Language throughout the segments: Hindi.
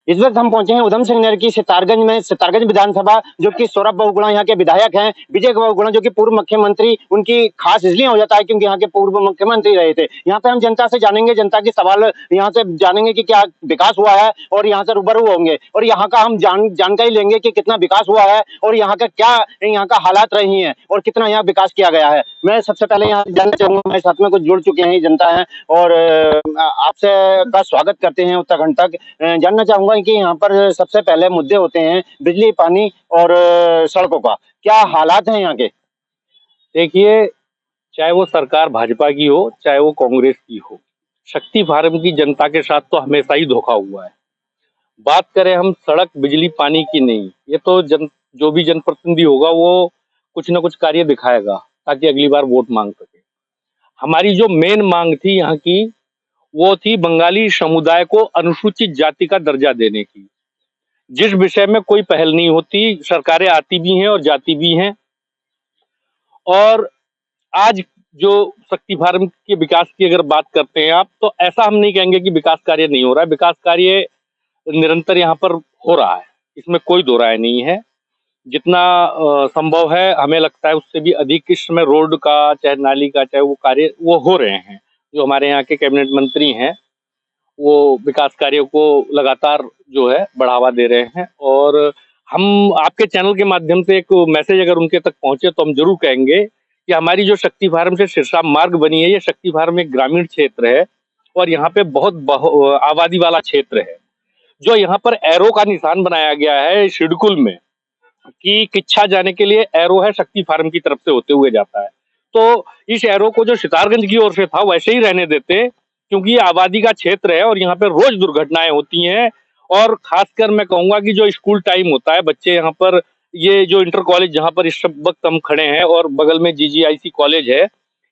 इस वक्त हम पहुंचे हैं उधम सिंह नगर की सितारगंज में। सितारगंज विधानसभा, जो कि सौरभ बहुगुणा यहाँ के विधायक हैं, विजय बहुगुणा जो कि पूर्व मुख्यमंत्री, उनकी खास इसलिए हो जाता है क्योंकि यहाँ के पूर्व मुख्यमंत्री रहे थे। यहाँ पे हम जनता से जानेंगे, जनता के सवाल यहाँ से जानेंगे कि क्या विकास हुआ है, और यहाँ से रूबरू होंगे और यहाँ का हम जानकारी लेंगे कि कितना विकास हुआ है और यहाँ का क्या, यहाँ का हालात रही हैं और कितना यहाँ विकास किया गया है। मैं सबसे पहले यहाँ जानना चाहूंगा, मेरे साथ में कुछ जुड़ चुके हैं, जनता है, और आपसे का स्वागत करते हैं उत्तराखंड तक। जानना चाहूंगा कि यहाँ पर सबसे पहले मुद्दे होते हैं बिजली, पानी और सड़कों का। क्या हालात हैं यहाँ के? देखिए, चाहे वो सरकार भाजपा की हो चाहे वो कांग्रेस की हो, शक्ति फार्म की जनता के साथ तो हमेशा ही धोखा हुआ है। बात करें हम सड़क, बिजली, पानी की नहीं, ये तो जो भी जनप्रतिनिधि होगा वो कुछ ना कुछ कार्य दिखाएगा ताकि अगली बार वोट मांग सके। हमारी जो मेन मांग थी यहाँ की, वो थी बंगाली समुदाय को अनुसूचित जाति का दर्जा देने की, जिस विषय में कोई पहल नहीं होती। सरकारें आती भी हैं और जाती भी हैं। और आज जो शक्ति फार्म के विकास की अगर बात करते हैं आप, तो ऐसा हम नहीं कहेंगे कि विकास कार्य नहीं हो रहा है। विकास कार्य निरंतर यहाँ पर हो रहा है, इसमें कोई दो राय नहीं है। जितना संभव है, हमें लगता है उससे भी अधिक इस समय रोड का, चाहे नाली का, चाहे वो कार्य वो हो रहे हैं। जो हमारे यहाँ के कैबिनेट मंत्री हैं वो विकास कार्यों को लगातार जो है बढ़ावा दे रहे हैं। और हम आपके चैनल के माध्यम से एक मैसेज अगर उनके तक पहुंचे तो हम जरूर कहेंगे कि हमारी जो शक्ति फार्म से सिरसा मार्ग बनी है, ये शक्ति फार्म एक ग्रामीण क्षेत्र है और यहाँ पे बहुत आबादी वाला क्षेत्र है। जो यहाँ पर एरो का निशान बनाया गया है सिडकुल में कि किच्छा जाने के लिए एरो है, शक्ति फार्म की तरफ से होते हुए जाता है। तो इस एरो को जो सितारगंज की ओर से था वैसे ही रहने देते, क्योंकि ये आबादी का क्षेत्र है और यहाँ पे रोज दुर्घटनाएं होती हैं। और खासकर मैं कहूंगा कि जो स्कूल टाइम होता है, बच्चे यहाँ पर, ये जो इंटर कॉलेज जहाँ पर इस वक्त हम खड़े हैं और बगल में जीजीआईसी कॉलेज है,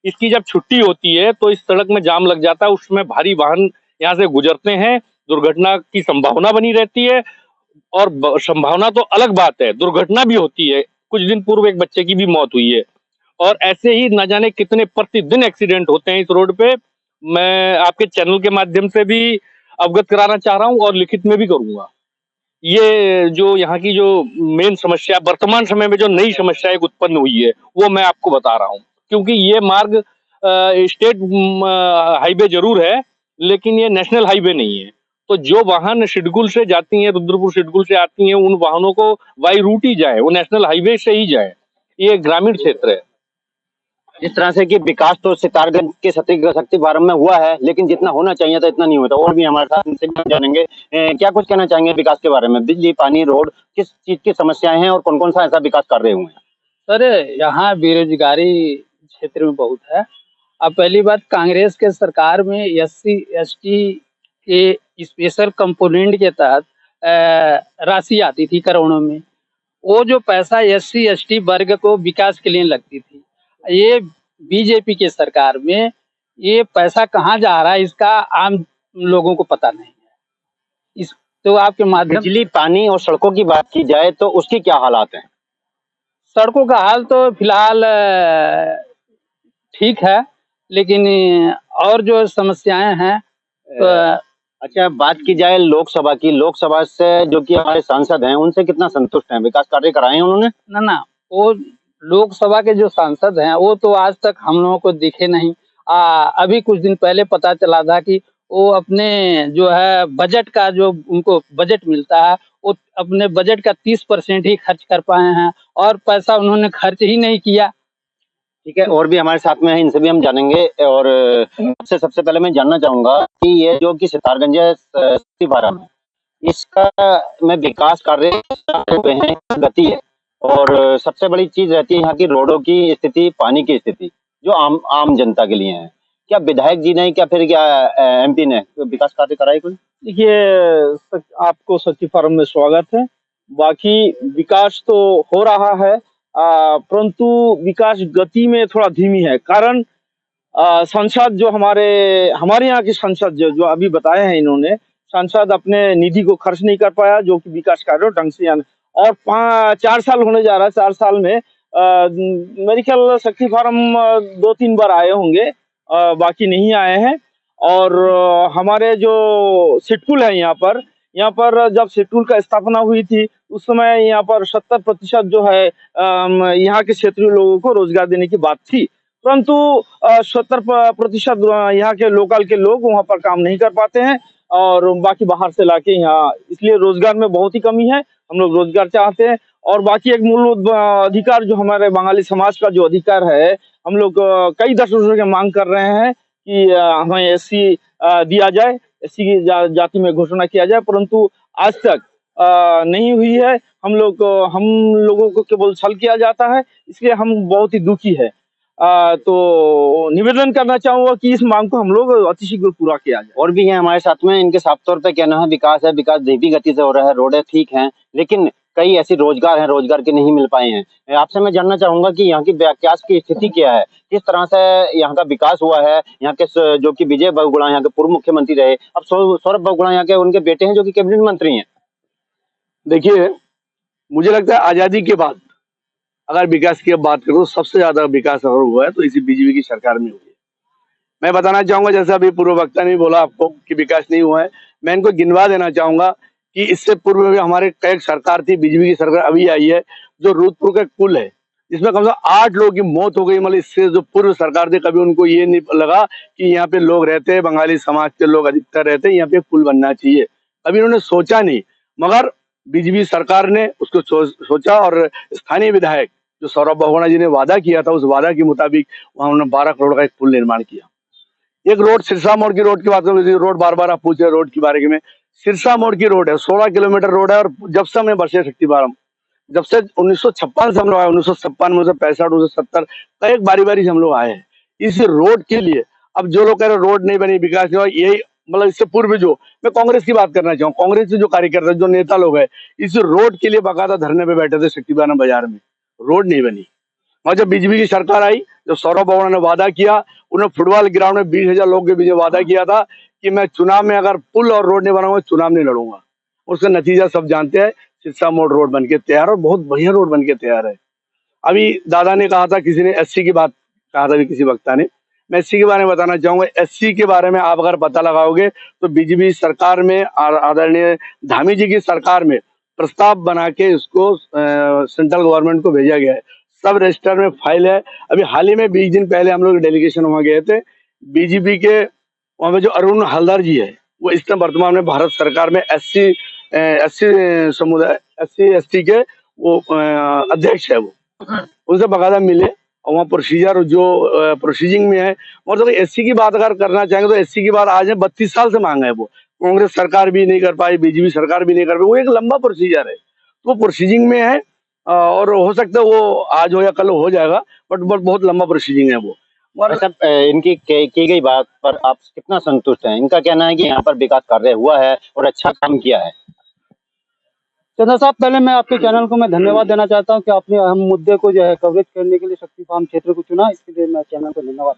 इसकी जब छुट्टी होती है तो इस सड़क में जाम लग जाता है। उसमें भारी वाहन यहाँ से गुजरते हैं, दुर्घटना की संभावना बनी रहती है। और संभावना तो अलग बात है, दुर्घटना भी होती है। कुछ दिन पूर्व एक बच्चे की भी मौत हुई है और ऐसे ही न जाने कितने प्रतिदिन एक्सीडेंट होते हैं इस रोड पे। मैं आपके चैनल के माध्यम से भी अवगत कराना चाह रहा हूं और लिखित में भी करूंगा। ये जो यहाँ की जो मेन समस्या, वर्तमान समय में जो नई समस्या एक उत्पन्न हुई है, वो मैं आपको बता रहा हूँ। क्योंकि ये मार्ग स्टेट हाईवे जरूर है, लेकिन ये नेशनल हाईवे नहीं है। तो जो वाहन सिडकुल से जाती हैं, रुद्रपुर सिडकुल से आती हैं, उन वाहनों को बाई रूट ही जाए, वो नेशनल हाईवे से ही जाए। ये ग्रामीण क्षेत्र है। इस तरह से कि विकास तो सितारगंज के शक्ति फार्म में हुआ है, लेकिन जितना होना चाहिए था इतना नहीं होता। और भी हमारे साथ इनसे भी जानेंगे, क्या कुछ कहना चाहेंगे विकास के बारे में? बिजली, पानी, रोड, किस चीज की समस्याएं हैं और कौन कौन सा ऐसा विकास कर रहे हुए हैं? सर, यहाँ बेरोजगारी क्षेत्र में बहुत है। अब पहली बात, कांग्रेस के सरकार में SC ST के स्पेशल कंपोनेंट के तहत राशि आती थी करोड़ों में। वो जो पैसा SC ST वर्ग को विकास के लिए लगती थी, ये बीजेपी के सरकार में ये पैसा कहाँ जा रहा है इसका आम लोगों को पता नहीं है। इस तो आपके माध्यम, बिजली, पानी और सड़कों की बात की जाए तो उसकी क्या हालात हैं? सड़कों का हाल तो फिलहाल ठीक है, लेकिन और जो समस्याएं हैं तो अच्छा, बात की जाए लोकसभा की, लोकसभा से जो कि हमारे सांसद हैं उनसे कितना संतुष्ट हैं? विकास कार्य कराए हैं उन्होंने? ना, वो लोकसभा के जो सांसद हैं वो तो आज तक हम लोगों को दिखे नहीं। अभी कुछ दिन पहले पता चला था कि वो अपने जो है बजट का, जो उनको बजट मिलता है, वो अपने बजट का 30% ही खर्च कर पाए हैं और पैसा उन्होंने खर्च ही नहीं किया। ठीक है, और भी हमारे साथ में है, इनसे भी हम जानेंगे। और सबसे पहले मैं जानना चाहूंगा कि ये जो कि सितारगंज शक्ति फार्म है, इसका में विकास कार्य हुए हैं, गति है, और सबसे बड़ी चीज रहती है यहाँ की रोडों की स्थिति, पानी की स्थिति, जो आम जनता के लिए है। क्या विधायक जी ने, क्या फिर क्या MP ने विकास कार्य कराए कोई? देखिए, आपको शक्ति फार्म में स्वागत है। बाकी विकास तो हो रहा है, परंतु विकास गति में थोड़ा धीमी है। कारण सांसद जो हमारे यहाँ के सांसद जो अभी बताए हैं इन्होंने, सांसद अपने निधि को खर्च नहीं कर पाया, जो कि विकास कार्य ढंग से और 4 साल होने जा रहा है। 4 साल में मेरे ख्याल शक्ति फार्म 2-3 बार आए होंगे, बाकी नहीं आए हैं। और हमारे जो सिडकुल है, यहाँ यहाँ पर जब शेड्यूल का स्थापना हुई थी उस समय यहाँ पर 70% जो है यहाँ के क्षेत्रीय लोगों को रोजगार देने की बात थी, परंतु 70% यहाँ के लोकल के लोग वहाँ पर काम नहीं कर पाते हैं और बाकी बाहर से लाके यहाँ, इसलिए रोजगार में बहुत ही कमी है। हम लोग रोजगार चाहते हैं और बाकी एक मूल अधिकार जो हमारे बंगाली समाज का जो अधिकार है, हम लोग कई दशकों से मांग कर रहे हैं कि हमें एससी दिया जाए, एससी की जाति में घोषणा किया जाए, परंतु आज तक नहीं हुई है। हम लोगों को केवल छल किया जाता है, इसलिए हम बहुत ही दुखी है। तो निवेदन करना चाहूंगा कि इस मांग को हम लोग अतिशीघ्र पूरा किया जाए। और भी हैं हमारे साथ में, इनके साफ तौर पे कहना है विकास धीमी गति से हो रहा है, रोडें ठीक हैं, लेकिन कई ऐसे रोजगार हैं रोजगार के नहीं मिल पाए हैं। आपसे मैं जानना चाहूंगा कि यहाँ की विकास की स्थिति क्या है, किस तरह से यहाँ का विकास हुआ है। यहाँ के जो कि विजय बहुगुणा यहाँ के पूर्व मुख्यमंत्री रहे, अब सौरभ बहुगुणा यहाँ के उनके बेटे हैं जो कि कैबिनेट मंत्री हैं। देखिए, मुझे लगता है आजादी के बाद अगर विकास की बात करूं, सबसे ज्यादा विकास अगर हुआ है तो इसी बीजेपी की सरकार में हुई है। मैं बताना चाहूंगा, जैसा अभी पूर्व वक्ता ने बोला आपको कि विकास नहीं हुआ है, मैं इनको गिनवा देना चाहूंगा कि इससे पूर्व में हमारे कई सरकार थी, बीजेपी की सरकार अभी आई है, जो रूदपुर का पुल है जिसमें कम से कम 8 लोगों की मौत हो गई। मतलब इससे जो पूर्व सरकार थी, कभी उनको ये नहीं लगा कि यहाँ पे लोग रहते हैं, बंगाली समाज के लोग अधिकतर रहते हैं, यहाँ पे पुल बनना चाहिए, कभी उन्होंने सोचा नहीं। मगर बीजेपी सरकार ने उसको सोचा और स्थानीय विधायक जो सौरभ बहुगुणा जी ने वादा किया था, उस वादा के मुताबिक वहां उन्होंने 12 करोड़ का एक पुल निर्माण किया। एक रोड सिरसा मोड़ की रोड की बात करूँ, रोड बार बार आप पूछ रहे रोड के बारे में, सिरसा मोड़ की रोड है, 16 किलोमीटर रोड है। और जब से हमने बरसे शक्ति बारम, जब से 1956 से हम लोग आए, 1956 1965 1970 कई बारी बारी से हम लोग आए हैं इस रोड के लिए। अब जो लोग कह रहे रोड नहीं बनी, विकास नहीं हुआ, यही मतलब इससे पूर्व जो मैं कांग्रेस की बात करना चाहूँ, कांग्रेस के जो कार्यकर्ता जो नेता लोग हैं इस रोड के लिए बाकायदा धरने पे बैठे थे शक्ति बारम बाजार में, रोड नहीं बनी। और जब बीजेपी की सरकार आई, जब सौरभ बहुगुणा ने वादा किया, उन्होंने फुटबॉल ग्राउंड में 20,000 लोगों के बीच वादा किया था कि मैं चुनाव में अगर पुल और रोड नहीं बनाऊंगा चुनाव नहीं लड़ूंगा। उसका नतीजा सब जानते हैं, सिरसा मोड़ रोड बन के तैयार और बहुत बढ़िया रोड बन के तैयार है। अभी दादा ने कहा था, किसी ने एससी की बात कहा था, किसी वक्ता ने, मैं एससी के बारे में बताना चाहूंगा। एससी के बारे में आप अगर पता लगाओगे तो बीजेपी सरकार में आदरणीय धामी जी की सरकार में प्रस्ताव बना के उसको सेंट्रल गवर्नमेंट को भेजा गया है, सब रजिस्टर में फाइल है। अभी हाल ही में 20 दिन पहले हम लोग डेलीगेशन वहां गए थे, बीजेपी के वहां पे जो अरुण हलदर जी है, वो इस टाइम वर्तमान में भारत सरकार में एससी समुदाय SC ST के वो अध्यक्ष है। वो उनसे बकायदा मिले और वहाँ प्रोसीजर जो प्रोसीजिंग में है। और तो एससी की बात अगर करना चाहेंगे तो एससी की बात आज 32 साल से मांगा है, वो कांग्रेस सरकार भी नहीं कर पाई, बीजेपी सरकार भी नहीं कर पाई। वो एक लंबा प्रोसीजर है, तो प्रोसीजिंग में है और हो सकता है वो आज हो या कल हो जाएगा, बट बहुत लंबा प्रोसीजिंग है वो। सब इनकी की गई बात पर आप कितना संतुष्ट हैं? इनका कहना है कि यहाँ पर विकास कार्य हुआ है और अच्छा काम किया है। चंद्र साहब, पहले मैं आपके चैनल को मैं धन्यवाद देना चाहता हूं कि आपने अहम मुद्दे को जो है कवरेज करने के लिए शक्ति फार्म क्षेत्र को चुना, इसके लिए मैं चैनल को धन्यवाद।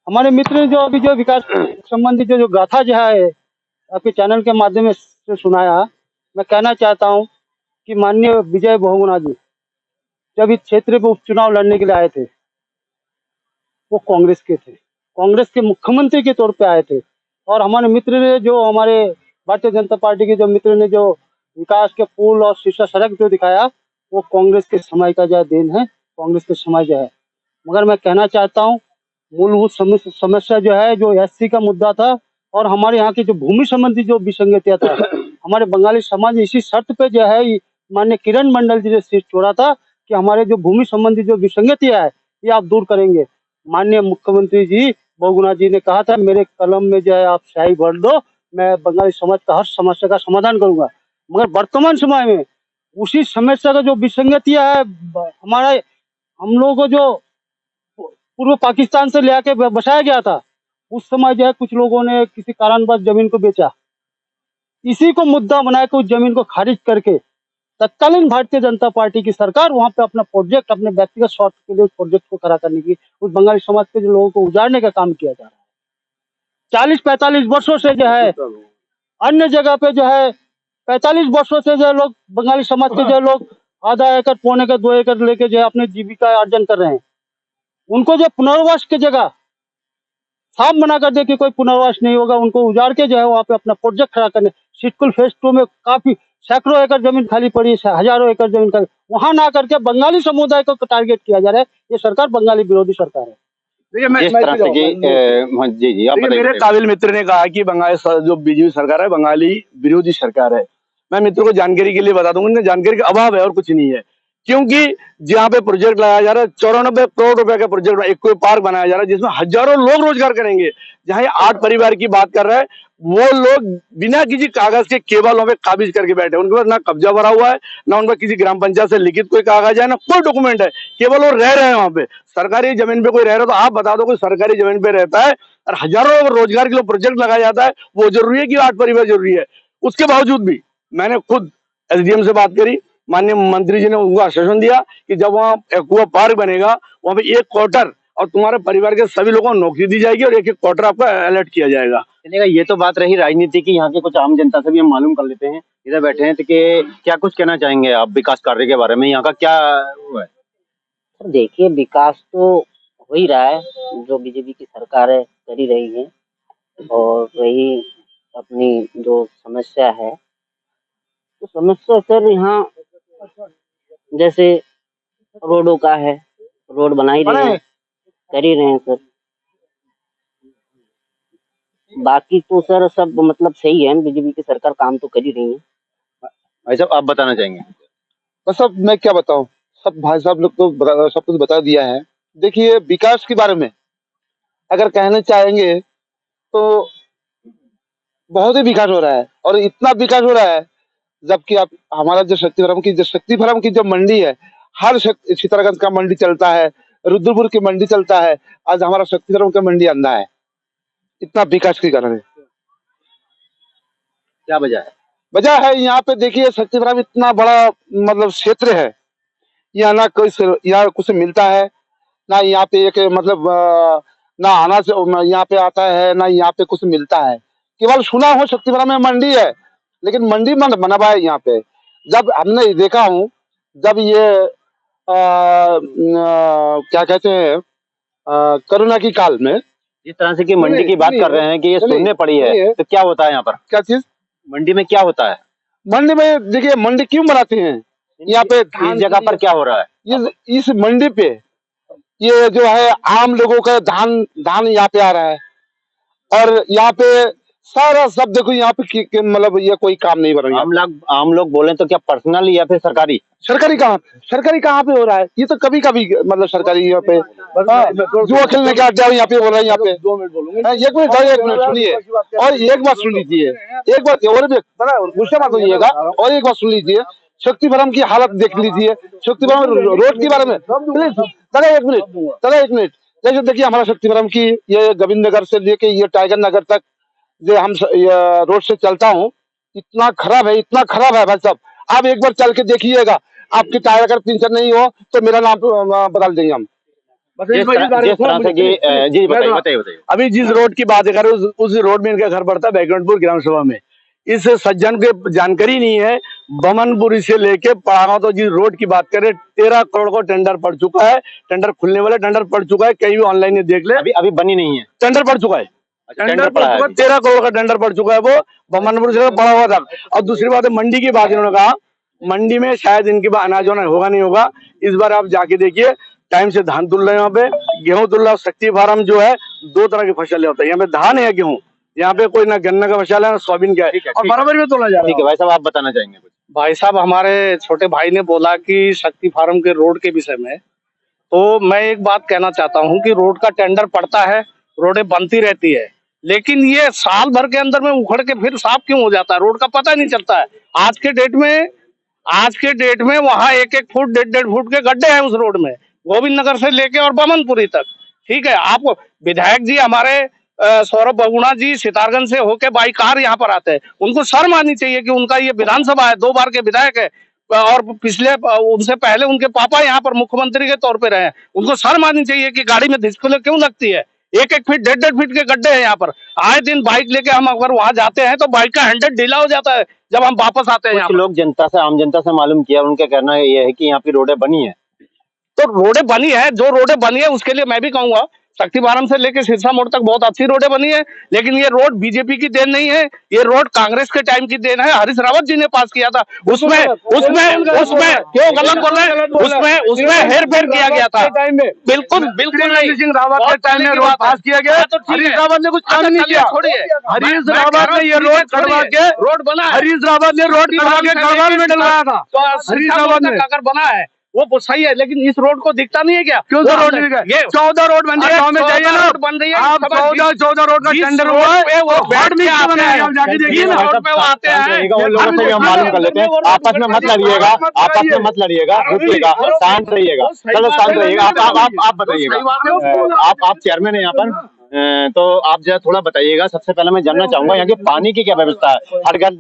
हमारे मित्र ने जो अभी जो विकास संबंधी जो गाथा जो है आपके चैनल के माध्यम से सुनाया, मैं कहना चाहता हूँ कि माननीय विजय बहुगुणा जी जब इस क्षेत्र को उपचुनाव लड़ने के लिए आए थे, वो कांग्रेस के थे, कांग्रेस के मुख्यमंत्री के तौर पे आए थे। और हमारे मित्र ने जो हमारे भारतीय जनता पार्टी के जो मित्र ने जो विकास के पुल और शीर्षा सड़क जो दिखाया, वो कांग्रेस के समय का जो देन है, कांग्रेस के समय जो है। मगर मैं कहना चाहता हूँ मूलभूत समस्या जो है, जो एससी का मुद्दा था और हमारे यहाँ की जो भूमि संबंधी जो विसंगतियां था, हमारे बंगाली समाज इसी शर्त पे जो है माननीय किरण मंडल जी ने सिर छोड़ा था कि हमारे जो भूमि संबंधी जो विसंगतियां है ये आप दूर करेंगे। माननीय मुख्यमंत्री जी बहुगुणा जी ने कहा था मेरे कलम में जो है आप स्याही भर दो, मैं बंगाली समाज का हर समस्या का समाधान करूंगा। मगर वर्तमान समय में उसी समस्या का जो विसंगतियां है, हमारा हम लोगों को जो पूर्व पाकिस्तान से ले आके बसाया गया था, उस समय जो है कुछ लोगों ने किसी कारणवश जमीन को बेचा, इसी को मुद्दा बना के उस जमीन को खारिज करके तत्कालीन भारतीय जनता पार्टी की सरकार वहां पे अपना प्रोजेक्ट अपने व्यक्तिगत स्वार्थ के लिए उस प्रोजेक्ट को खड़ा करने की, उस बंगाली समाज के जो लोगों को उजाड़ने का काम किया जा रहा है। 40-45 वर्षों से जो है अन्य जगह पे जो है 45 वर्षों से जो लोग बंगाली समाज के जो लोग आधा एकड़ पौने एकड़ 2 एकड़ लेके जो है अपनी जीविका अर्जन कर रहे हैं, उनको जो पुनर्वास की जगह साफ मना कर दिया कि कोई पुनर्वास नहीं होगा, उनको उजाड़ के जो है वहाँ पे अपना प्रोजेक्ट खड़ा करने। सिडकुल फेज 2 में काफी सैकड़ों एकड़ जमीन खाली पड़ी है, हजारों एकड़ जमीन खाली, वहां ना करके बंगाली समुदाय को टारगेट किया जा रहा है। ये सरकार बंगाली विरोधी सरकार है। देखिए जिस तरह से जी आप देखिए, बताइए। मेरे काबिल मित्र ने कहा कि जो बीजेपी सरकार है बंगाली विरोधी सरकार है। मैं मित्र को जानकारी के लिए बता दूंगा, जानकारी का अभाव है और कुछ नहीं है। क्योंकि जहाँ पे प्रोजेक्ट लगाया जा रहा है 94 करोड़ रुपए का प्रोजेक्ट, एक पार्क बनाया जा रहा है जिसमें हजारों लोग रोजगार करेंगे। जहाँ ये 8 परिवार की बात कर रहा है, वो लोग बिना किसी कागज के केवल वहां पे काबिज करके बैठे, उनके पास ना कब्जा भरा हुआ है, ना उनका किसी ग्राम पंचायत से लिखित कोई कागज है, ना कोई डॉक्यूमेंट है, केवल वो रह रहे हैं वहां पे। सरकारी जमीन पे कोई रह रहा है तो आप बता दो, कोई सरकारी जमीन पे रहता है और हजारों रोजगार के लिए प्रोजेक्ट लगाया जाता है, वो जरूरी है कि 8 परिवार जरूरी है? उसके बावजूद भी मैंने खुद एसडीएम से बात करी, माननीय मंत्री जी ने उनको आश्वासन दिया कि जब वहाँ एक्वा पार्क बनेगा वहां पे 1 क्वार्टर और तुम्हारे परिवार के सभी लोगों को नौकरी दी जाएगी और 1-1 क्वार्टर आपका अलर्ट किया जाएगा। चलिएगा, ये तो बात रही राजनीति की। यहाँ के कुछ आम जनता से भी हम मालूम कर लेते हैं, इधर बैठे हैं, तो कि क्या कुछ कहना चाहेंगे आप विकास कार्य के बारे में? यहाँ का क्या हुआ है? सर देखिए, विकास तो हो ही रहा है, जो बीजेपी की सरकार है कर ही रही है। और रही अपनी जो समस्या है, तो समस्या सर यहाँ जैसे रोडों का है, रोड बना ही रहे हैं, कर ही रहे हैं सर। बाकी तो सर सब मतलब सही है, बीजेपी की सरकार काम तो कर ही रही है। भाई साहब आप बताना चाहेंगे? बस अब मैं क्या बताऊं, सब भाई साहब लोग तो सब कुछ बता दिया है। देखिए, विकास के बारे में अगर कहना चाहेंगे तो बहुत ही विकास हो रहा है, और इतना विकास हो रहा है जबकि आप हमारा जो शक्तिफरम की जो मंडी है, हर चित्रगंज का मंडी चलता है, रुद्रपुर की मंडी चलता है, आज हमारा शक्तिफरम का मंडी अंधा है। इतना विकास के कारण है। क्या वजह है? वजह है यहाँ पे देखिए, शक्तिफरम इतना बड़ा मतलब क्षेत्र है, यहाँ ना कोई यहाँ कुछ मिलता है, ना यहाँ पे एक मतलब ना अनाज यहाँ पे आता है, ना यहाँ पे कुछ मिलता है। केवल सुना हो शक्तिफरम में मंडी है, लेकिन मंडी मन बना हुआ है यहाँ पे। जब हमने देखा हूँ, जब ये क्या कहते हैं कोरोना की काल में, जिस तरह से कि मंडी की बात कर रहे हैं कि ये शून्य पड़ी है, तो क्या होता है यहाँ पर? क्या चीज मंडी में क्या होता है? मंडी में देखिए, मंडी क्यों बनाते हैं यहाँ पे? इस जगह पर क्या हो रहा है? इस मंडी पे ये जो है आम लोगों का धान यहाँ पे आ रहा है, और यहाँ पे सारा सब देखो यहाँ पे मतलब ये कोई काम नहीं बन रहा है। आम लोग बोले तो क्या पर्सनल या फिर सरकारी? सरकारी कहाँ पे हो रहा है? ये तो कभी कभी मतलब सरकारी यहाँ पे जुआ खेलने के अड्डा यहाँ पे हो रहा है। यहाँ पे 2 मिनट बोलूंगा, 1 मिनट सुनिए, और एक बात सुन लीजिए, एक बात और भी गुस्सा मत होइएगा, और एक बात सुन लीजिए, शक्तिफरम की हालत देख लीजिए, शक्तिफरम रोड के बारे में प्लीज दादा 1 मिनट। जैसे देखिए, हमारा शक्तिफरम की ये गोविंद नगर से लेके ये टाइगर नगर तक जो हम रोड से चलता हूँ, इतना खराब है भाई साहब। आप एक बार चल के देखिएगा, आपकी टायर अगर पंचर नहीं हो तो मेरा नाम बदल देंगे हम। जिस तरह से कि जी बताइए। अभी जिस रोड की बात कर रहे हो, उस रोड में इनका घर पड़ता है बैकुंठपुर ग्राम सभा में। इस सज्जन के जानकारी नहीं है, बमनपुरी से लेके पड़ागांव तो जिस रोड की बात करें 13 करोड़ को टेंडर पड़ चुका है, टेंडर खुलने वाला, टेंडर पड़ चुका है, कहीं भी ऑनलाइन देख ले, अभी बनी नहीं है, टेंडर पड़ चुका है। टेंडर पड़ा है, 13 करोड़ का टेंडर पड़ चुका है, वो बमनपुर से पड़ा हुआ था। और दूसरी बात है मंडी की बात, इन्होंने कहा मंडी में शायद इनके पास अनाज होगा नहीं होगा। इस बार आप जाके देखिए, टाइम से धान तुल रहे हैं, यहाँ पे गेहूं तुल रहा है। शक्तिफरम जो है 2 तरह की फसल होता है, यहाँ पे धान है गेहूं, यहाँ पे कोई ना गन्ना का फसल है ना सोयाबीन का है, और बराबर में तोला जा रहा है। ठीक है भाई साहब, आप बताना चाहेंगे कुछ? भाई साहब, हमारे छोटे भाई ने बोला कि शक्तिफरम के रोड के विषय में, तो मैं एक बात कहना चाहता हूं कि रोड का टेंडर पड़ता है, रोडें बनती रहती है, लेकिन ये साल भर के अंदर में उखड़ के फिर साफ क्यों हो जाता है? रोड का पता नहीं चलता है। आज के डेट में वहाँ 1-1 फुट 1.5 फुट के गड्ढे हैं उस रोड में, गोविंद नगर से लेके और बमनपुरी तक। ठीक है, आप विधायक जी हमारे सौरभ बहुगुणा जी सितारगंज से होके बाई कार यहाँ पर आते हैं, उनको शर्म आनी चाहिए कि उनका ये विधानसभा है, 2 बार के विधायक है, और पिछले उनसे पहले उनके पापा यहाँ पर मुख्यमंत्री के तौर पे रहे हैं। उनको शर्म आनी चाहिए कि गाड़ी में धिसकुले क्यों लगती है? 1-1 फीट 1.5 फीट के गड्ढे हैं यहाँ पर। आए दिन बाइक लेके हम अगर वहां जाते हैं तो बाइक का हैंडल ढीला हो जाता है जब हम वापस आते हैं। कुछ लोग आम जनता से मालूम किया, उनका कहना ये है कि यहाँ की रोडें बनी है। तो रोडें बनी है, जो रोडें बनी है उसके लिए मैं भी कहूंगा शक्ति फार्म से लेके सिरसा मोड़ तक बहुत अच्छी रोडें बनी है, लेकिन ये रोड बीजेपी की देन नहीं है, ये रोड कांग्रेस के टाइम की देन है। हरीश रावत जी ने पास किया था, उसमें क्यों गलत बोल रहे हैं? उसमें हेर फेर किया गया था। बिल्कुल नहीं, सिंह रावत के टाइम में रोड पास किया गया। हरीश रावत ने कुछ काम नहीं किया। हरीश रावत ने ये रोड करवा के रोड बना, हरीश रावत ने रोड करवा के गढ़वाल में डलवाया था। तो हरीश रावत ने अगर बना है वो सही है, लेकिन इस रोड को दिखता नहीं है क्या? क्यों सर रोड नहीं है? ये 14 रोड बन रही है, गाँव में जाइए ना, बन रही है। आप 14 रोड का टेंडर हुआ है, वो हॉट मिक्स बना है, जाके देखिए ना। रोड पे वो आते हैं, उन लोगों से भी हम मालूम कर लेते हैं। आपस में मत लड़िएगा, आपस में मत लड़िएगा, रुकिएगा, शांत रहिएगा, चलो शांत रहिएगा। आप बताइएगा, आप चेयरमैन है यहाँ पर, तो आप जरा थोड़ा बताइएगा। सबसे पहले मैं जानना चाहूंगा यहाँ की पानी की क्या व्यवस्था है? हर घर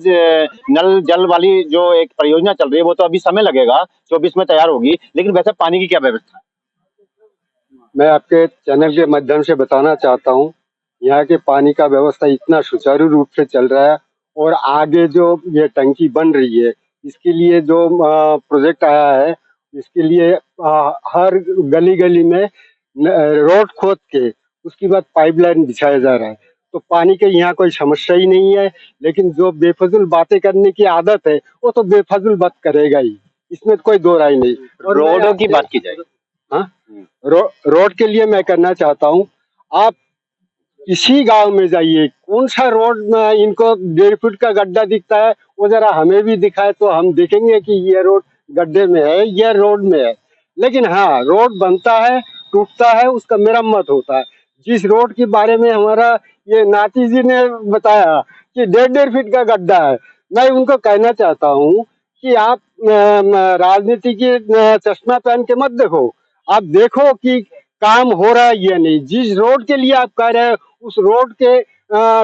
नल जल वाली जो एक परियोजना चल रही है वो तो अभी समय लगेगा, 24 में तैयार होगी, लेकिन वैसे पानी की क्या व्यवस्था है? मैं आपके चैनल के माध्यम से बताना चाहता हूँ, यहाँ के पानी का व्यवस्था इतना सुचारू रूप से चल रहा है, और आगे जो ये टंकी बन रही है इसके लिए जो प्रोजेक्ट आया है, इसके लिए हर गली गली में रोड खोद के उसके बाद पाइपलाइन बिछाया जा रहा है। तो पानी के यहाँ कोई समस्या ही नहीं है, लेकिन जो बेफजूल बातें करने की आदत है वो तो बेफजूल बात करेगा ही, इसमें कोई दो राय नहीं। रोडों की बात की जाए, हाँ, रोड के लिए मैं करना चाहता हूँ, आप किसी गांव में जाइए, कौन सा रोड में इनको 1.5 फुट का गड्ढा दिखता है वो जरा हमें भी दिखाए तो हम देखेंगे कि ये रोड गड्ढे में है, ये रोड में है। लेकिन हाँ, रोड बनता है, टूटता है, उसका मरम्मत होता है। जिस रोड के बारे में हमारा ये नाती जी ने बताया कि 1.5 फीट का गड्ढा है, मैं उनको कहना चाहता हूँ कि आप राजनीति की चश्मा पहन के मत देखो, आप देखो कि काम हो रहा है या नहीं। जिस रोड के लिए आप कह रहे हैं उस रोड के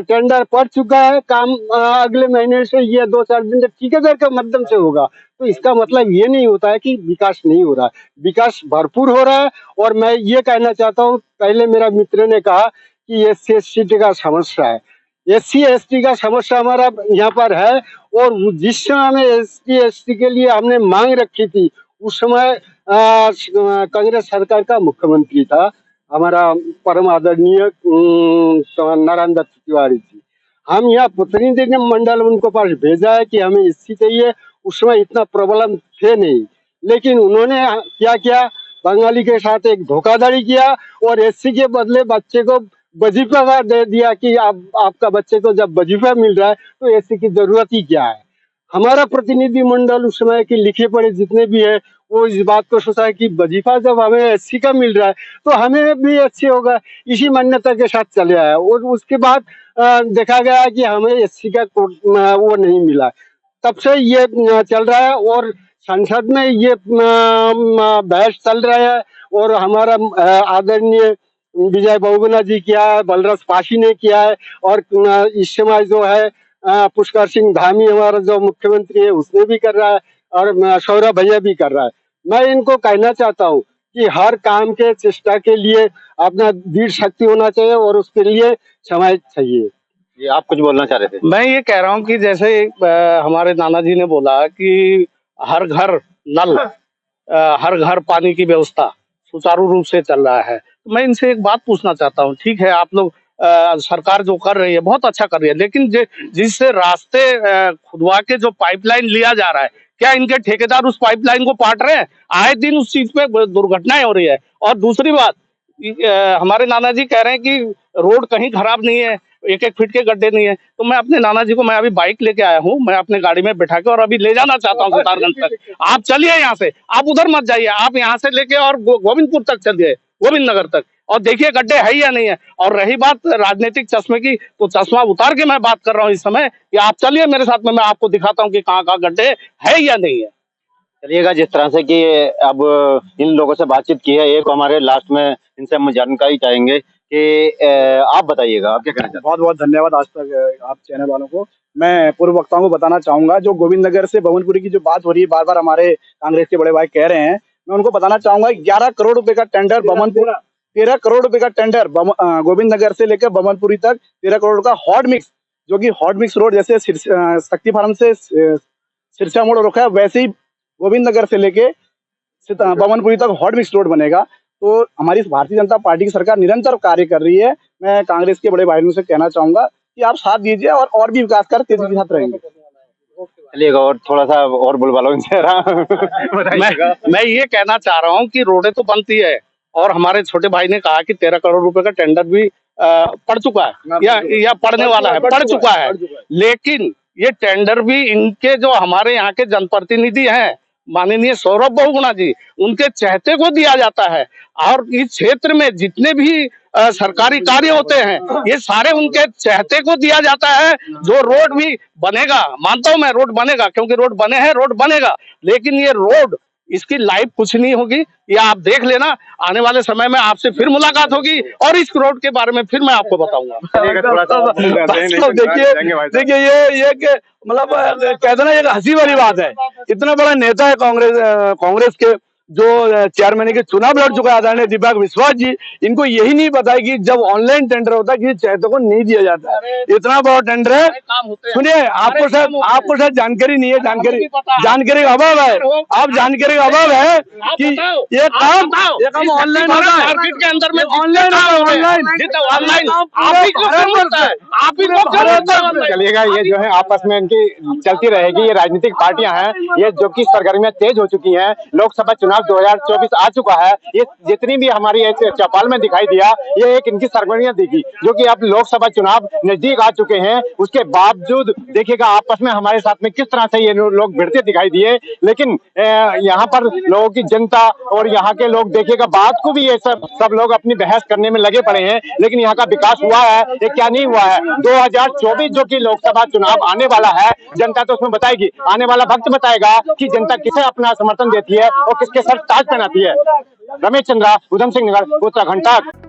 टेंडर पड़ चुका है, काम अगले महीने से या 2-4 दिन तक ठेकेदार के माध्यम से होगा। तो इसका मतलब ये नहीं होता है कि विकास नहीं हो रहा है, विकास भरपूर हो रहा है। और मैं ये कहना चाहता हूँ, पहले मेरा मित्र ने कहा कि SC/ST का समस्या है, SC/ST का समस्या हमारा यहाँ पर है। और जिस समय हमें SC/ST के लिए हमने मांग रखी थी, उस समय कांग्रेस सरकार का मुख्यमंत्री था हमारा परम आदरणीय नारायण दत्त तिवारी जी। हम यहाँ प्रतिनिधि मंडल उनको पास भेजा है कि हमें SC चाहिए। उस समय इतना प्रॉब्लम थे नहीं, लेकिन उन्होंने क्या किया, बंगाली के साथ एक धोखाधड़ी किया और SC के बदले बच्चे को वजीफा दे दिया कि आपका बच्चे को जब वजीफा मिल रहा है तो SC की जरूरत ही क्या है। हमारा प्रतिनिधि मंडल उस समय के लिखे पढ़े जितने भी है वो इस बात को सोचा है कि वजीफा जब हमें SC का मिल रहा है तो हमें भी SC होगा, इसी मान्यता के साथ चले आया। और उसके बाद देखा गया कि हमें SC का वो नहीं मिला, तब से ये चल रहा है और संसद में ये बहस चल रहा है। और हमारा आदरणीय विजय बहुगुणा जी किया है, बलराज पासी ने किया है, और इस समय जो है पुष्कर सिंह धामी हमारा जो मुख्यमंत्री है उसने भी कर रहा है, और सौरभ भैया भी कर रहा है। मैं इनको कहना चाहता हूँ कि हर काम के चेष्टा के लिए अपना दृढ़ शक्ति होना चाहिए और उसके लिए समय चाहिए। ये आप कुछ बोलना चाह रहे थे? मैं ये कह रहा हूँ कि जैसे हमारे नाना जी ने बोला कि हर घर नल, हर घर पानी की व्यवस्था सुचारू रूप से चल रहा है। तो मैं इनसे एक बात पूछना चाहता हूँ, ठीक है आप लोग सरकार जो कर रही है बहुत अच्छा कर रही है, लेकिन जिससे रास्ते खुदवा के जो पाइपलाइन लिया जा रहा है, क्या इनके ठेकेदार उस पाइपलाइन को पाट रहे हैं? आए दिन उस चीज पे दुर्घटनाएं हो रही है। और दूसरी बात, हमारे नाना जी कह रहे हैं कि रोड कहीं खराब नहीं है, 1-1 फीट के गड्ढे नहीं है। तो मैं अपने नाना जी को, मैं अभी बाइक लेके आया हूँ, मैं अपने गाड़ी में बैठा के और अभी ले जाना चाहता हूँ सितारगंज तक। आप चलिए यहाँ से, आप उधर मत जाइए, आप यहाँ से लेके और गोविंदपुर तक चलिए, गोविंद नगर तक, और देखिए गड्ढे है या नहीं है। और रही बात राजनीतिक चश्मे की, तो चश्मा उतार के मैं बात कर रहा हूँ इस समय कि आप चलिए मेरे साथ में, मैं आपको दिखाता हूँ कि कहाँ कहाँ गड्ढे है या नहीं है। चलिएगा, जिस तरह से कि अब इन लोगों से बातचीत की है, एक हमारे लास्ट में इनसे हम जानकारी चाहेंगे कि आप बताइएगा, आप क्या कहना चाहते हैं? बहुत बहुत धन्यवाद आज तक आप चैनल वालों को। मैं पूर्व वक्ताओं को बताना चाहूंगा, जो गोविंद नगर से भवनपुरी की जो बात हो रही है, बार बार हमारे कांग्रेस के बड़े भाई कह रहे हैं, मैं उनको बताना चाहूंगा 11 करोड़ रुपए का टेंडर भवनपुर, 13 करोड़ रुपए का टेंडर गोविंद नगर से लेकर भवनपुरी तक 13 करोड़ का हॉट मिक्स, जो कि हॉट मिक्स रोड जैसे शक्ति फार्म से सिरसा मोड़ रोका है, वैसे ही गोविंद नगर से लेके भवनपुरी तक हॉट मिक्स रोड बनेगा। तो हमारी भारतीय जनता पार्टी की सरकार निरंतर कार्य कर रही है। मैं कांग्रेस के बड़े भाइयों से कहना चाहूंगा कि आप साथ दीजिए और भी विकास कर तेजी के साथ रहेंगे। चलिएगा और थोड़ा सा और बुलवा लो इनसे मैं ये कहना चाह रहा हूँ कि रोडें तो बनती है और हमारे छोटे भाई ने कहा कि 13 करोड़ रुपए का टेंडर भी पड़ चुका है या पड़ने वाला है, पड़ चुका है। लेकिन ये टेंडर भी इनके जो हमारे यहाँ के जनप्रतिनिधि हैं माननीय सौरभ बहुगुणा जी, उनके चहेते को दिया जाता है। और इस क्षेत्र में जितने भी सरकारी कार्य होते हैं ये सारे उनके चहेते को दिया जाता है। जो रोड भी बनेगा, मानता हूं मैं रोड बनेगा, क्योंकि रोड बने हैं, रोड बनेगा, लेकिन ये रोड इसकी लाइफ कुछ नहीं होगी। ये आप देख लेना, आने वाले समय में आपसे फिर मुलाकात होगी और इस रोड के बारे में फिर मैं आपको बताऊंगा। देखिए ये मतलब कहते ना, एक हंसी वाली बात है। इतना बड़ा नेता है कांग्रेस के, जो चेयरमैन के चुनाव लड़ चुका है आदरणीय दीपक विश्वास जी, इनको यही नहीं पता है कि जब ऑनलाइन टेंडर होता है कि चहेतों को नहीं दिया जाता है। इतना बड़ा टेंडर है। सुनिए, आपको शायद जानकारी नहीं है, जानकारी का अभाव है। आप जानकारी का अभाव है कि ये काम ऑनलाइन होता है, मार्केट के अंदर में ऑनलाइन चलिएगा। ये जो है आपस में इनकी चलती रहेगी। ये राजनीतिक पार्टियां हैं, ये जो कि सरगर्मियां तेज हो चुकी हैं। लोकसभा चुनाव 2024 आ चुका है। ये जितनी भी हमारी चौपाल में दिखाई दिया, ये एक इनकी सरगर्मियां दिखी, जो कि अब लोकसभा चुनाव नजदीक आ चुके हैं। उसके बावजूद देखिएगा आपस में हमारे साथ में किस तरह से ये लोग भिड़ते दिखाई दिए। लेकिन यहाँ पर लोगों की जनता और यहाँ के लोग देखिएगा बात को भी ये सब लोग अपनी बहस करने में लगे पड़े हैं। लेकिन यहाँ का विकास हुआ है ये क्या नहीं हुआ है। 2024 जो कि लोकसभा चुनाव आने वाला है, जनता तो उसमें बताएगी, आने वाला वक्त बताएगा कि जनता किसे अपना समर्थन देती है और किसके सर ताज पहनाती है। रमेश चंद्रा, उधम सिंह नगर, उत्तराखंड तक।